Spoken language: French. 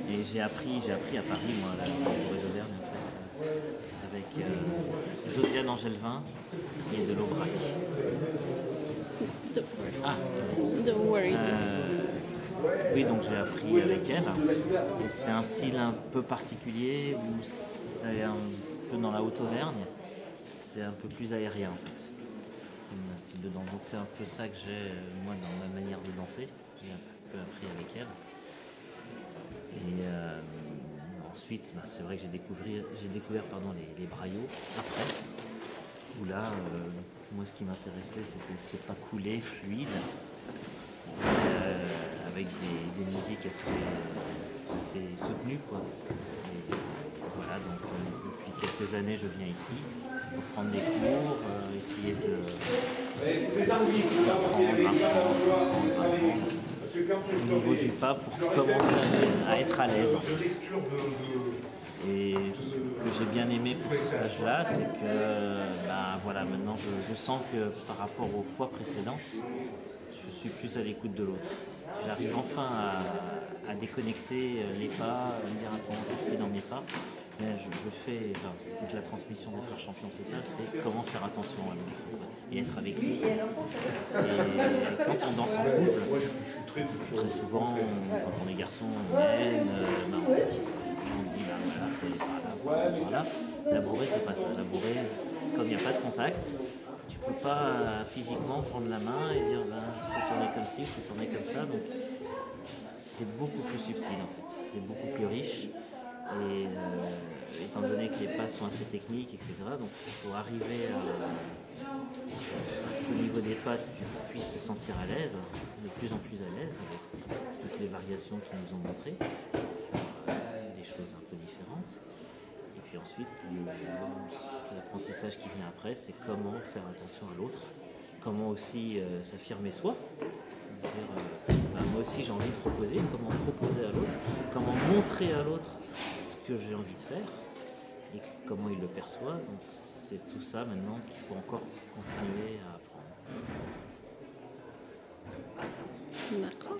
Et j'ai appris à Paris, moi, la bourrée d'Auvergne, en fait, avec Josiane Angelvin, qui est de l'Aubrac. Don't worry. Ah, Don't worry. oui, donc j'ai appris avec elle. Et c'est un style un peu particulier où c'est un peu dans la Haute-Auvergne. C'est un peu plus aérien, en fait, comme un style de danse. Donc c'est un peu ça que j'ai, moi, dans ma manière de danser. J'ai un peu appris avec elle. Et ensuite, c'est vrai que j'ai découvert les braillots après, où là, moi ce qui m'intéressait c'était ce pas coulé, fluide, avec des musiques assez soutenues, quoi. Et voilà, donc depuis quelques années je viens ici pour prendre des cours, essayer d'apprendre au niveau du pas pour commencer à être à l'aise, en fait. Et ce que j'ai bien aimé pour ce stage-là, c'est que voilà, maintenant je sens que par rapport aux fois précédentes, je suis plus à l'écoute de l'autre. J'arrive enfin à déconnecter les pas, à me dire attends, je suis dans mes pas. Mais je fais toute la transmission des frères champions, c'est ça, c'est comment faire attention à l'autre et être avec lui. Et quand on danse en couple, très souvent, quand on est garçon, on aime, on dit voilà, faut aller par là, voilà. La bourrée, c'est pas ça. La bourrée, comme il n'y a pas de contact, tu peux pas physiquement prendre la main et dire il faut tourner comme ci, il faut tourner comme ça. Donc c'est beaucoup plus subtil, en fait. C'est beaucoup plus riche. Et étant donné que les pas sont assez techniques, etc., donc il faut arriver à ce qu'au niveau des pas, tu puisses te sentir à l'aise, de plus en plus à l'aise, avec toutes les variations qu'ils nous ont montrées, pour faire des choses un peu différentes. Et puis ensuite, l'apprentissage qui vient après, c'est comment faire attention à l'autre, comment aussi s'affirmer soi. Dire, moi aussi j'ai envie de proposer, comment proposer à l'autre, comment montrer à l'autre ce que j'ai envie de faire et comment il le perçoit. Donc c'est tout ça maintenant qu'il faut encore continuer à apprendre. D'accord.